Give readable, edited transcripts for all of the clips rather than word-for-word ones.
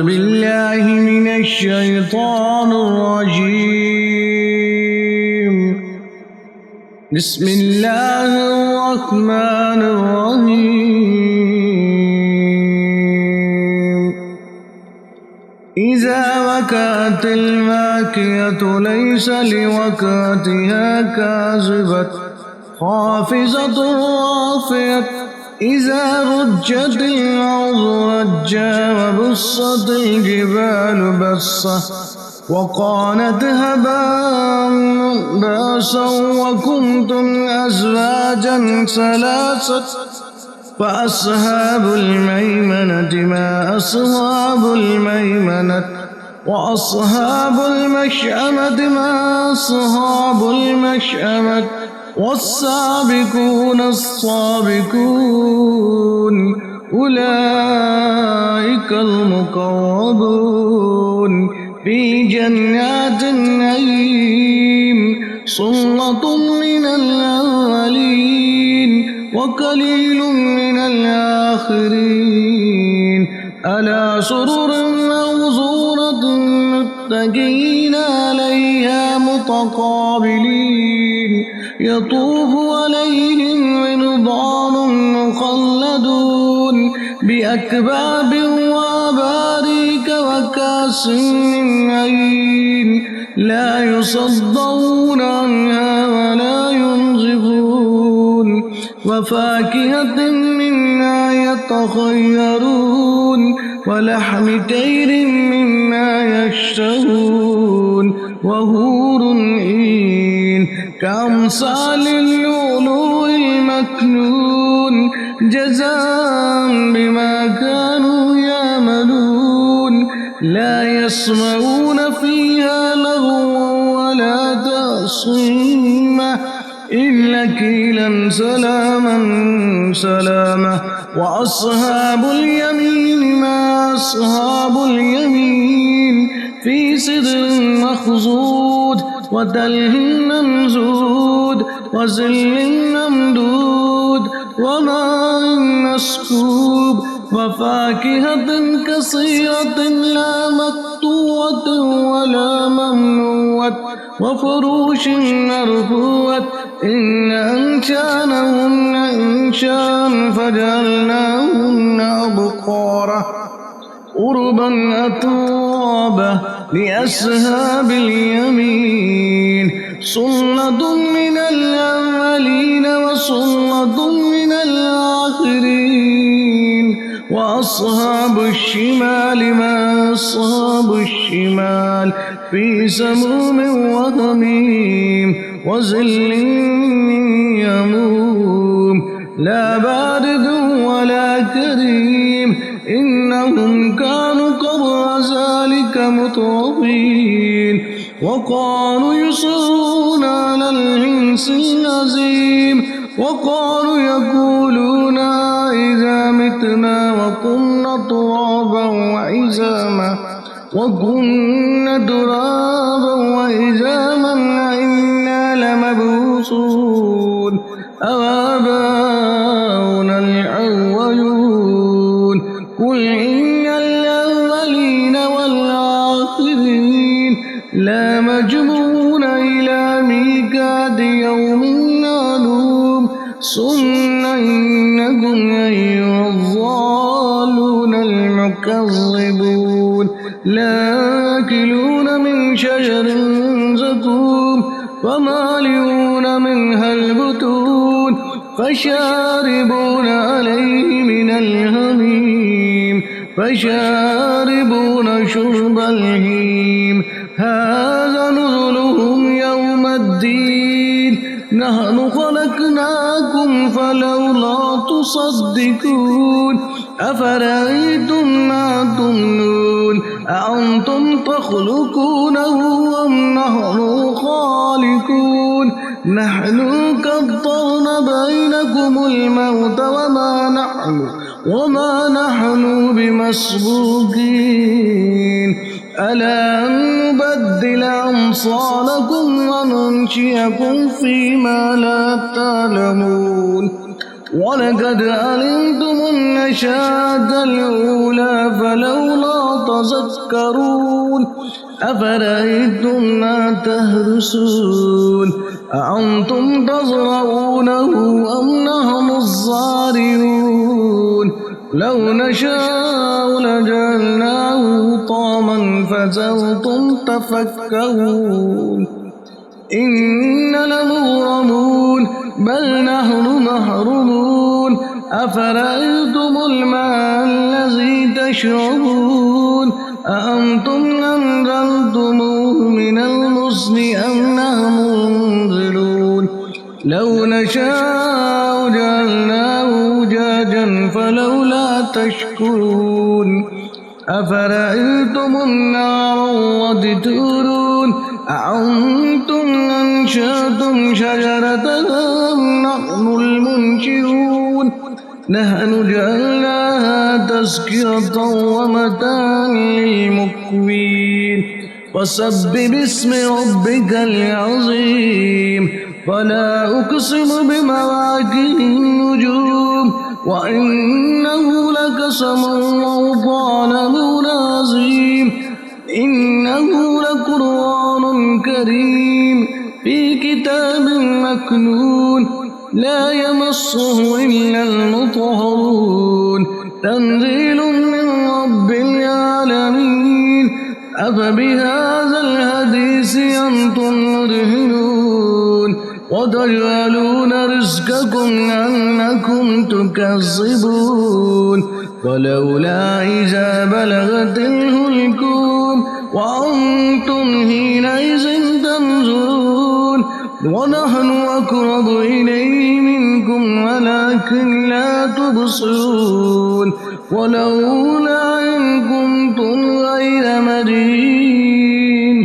بالله من الشيطان الرجيم. بسم الله الرحمن الرحيم. إذا وقعت الواقعة ليس لوقعتها كاذبة خافضة رافعة إذا رجت الأرض رجا وبست الجبال بسا وكانت هباء منبثا وكنتم أزواجا ثلاثة فأصحاب الميمنة ما أصحاب الميمنة وأصحاب المشأمة ما أصحاب المشأمة والسابقون السابقون أولئك المقربون في جنات النعيم سلة من الأولين وقليل من الآخرين على سرر موضونة متكئين عليها متقابلين يطوف عليهم ولدان مخلدون بأكواب وأباريك وكأس من معين لا يصدعون عنها ولا ينزفون وفاكهة مما يتخيرون ولحم طير مما يشتهون وحور عين كأمثال اللؤلؤ المكنون جزاء بما كانوا يعملون لا يسمعون فيها لغوا ولا تأثيما إلا قيلا سلاما سلاما وأصحاب اليمين ما أصحاب اليمين في سدر مخضود وتلح ممدود وظل ممدود وماء مسكوب وفاكهة كثيرة لا مقطوعة ولا ممنوعة وفروش مرفوعة إن أنشأناهن إنشاء فجعلناهن أبكارا عربا أترابا لأصحاب اليمين سلة من الأولين وسلة من الآخرين وأصحاب الشمال ما أصحاب الشمال في سموم وحميم وظل من يموم لا بارد ولا كريم إنهم كانوا قبل ذلك مترفين وقالوا يصرون على الحنث العظيم وقالوا يقولون إذا متنا وكنا ترابا وعظاما إنا لمبعوثون أوآباؤنا الأولون قل إن الأولين والآخرين لا مجموعون إلى ميقات يوم معلوم ثم إنكم أيها الضالون المكذبون لآكلون من شجر زقوم فمالئون منها البطون فشاربون عليه من الحميم فشاربون شرب الهيم هذا نزلهم يوم الدين نحن خلقناكم فلولا تصدقون أفرأيتم ما تمنون أأنتم تخلقونه أم نحن الخالقون نحن قدرنا بينكم الموت وما نحن بمسبوقين ألا نبدل أمثالكم وننشئكم فيما لا تعلمون ولقد علمتم النشأة الأولى فلولا تذكرون أفرأيتم ما تهرسون أأنتم تزرعونه أم نحن الزارعون لو نشاء لجعلناه طعما فظلتم تفكرون إنا لمغرمون بل نحن محرومون أفرأيتم الماء الذي تشربون أأنتم أنزلتموه من المزن أم نحن المنزلون لو نشاء جعلناه أجاجا فلولا تشكرون أفرأيتم النار التي تورون أأنتم أنشأتم شجرتها أم نحن المنشئون نحن جعلناها تذكرة ومتاعا للمقوين فسبح باسم ربك العظيم فلا أقسم بمواقع النجوم وإنه لقسم لو تعلمون عظيم إنه لقرآن كريم في كتاب مكنون لا يمسه إلا المطهرون تنزيل من رب العالمين أفبهذا الحديث أنتم مدهنون وتجعلون رزقكم أنكم تكذبون ولولا إذا بلغت الحلقوم وأنتم حينئذ تنظرون ونحن أقرب إليه منكم ولكن لا تبصرون ولولا إن كنتم غير مدين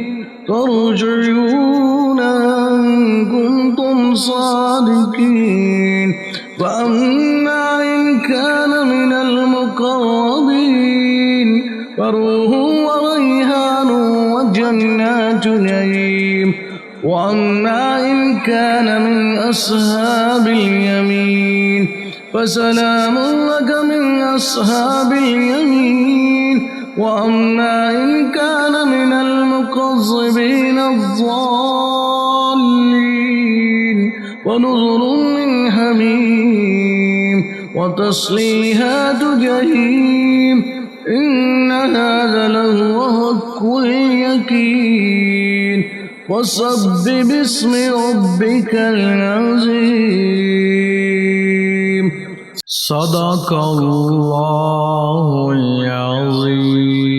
ترجعون إن كنتم صادقين فأما إن كان من المقربين فروح وريحان وجنات نعيم وأما إن كان من أصحاب اليمين فسلام لك من أصحاب اليمين وأما إن كان من المكذبين الضالين ونذر من حميم وتصليهات جحيم إن هذا لهو حق اليقين فسبح باسم ربك العظيم صدق الله العظيم.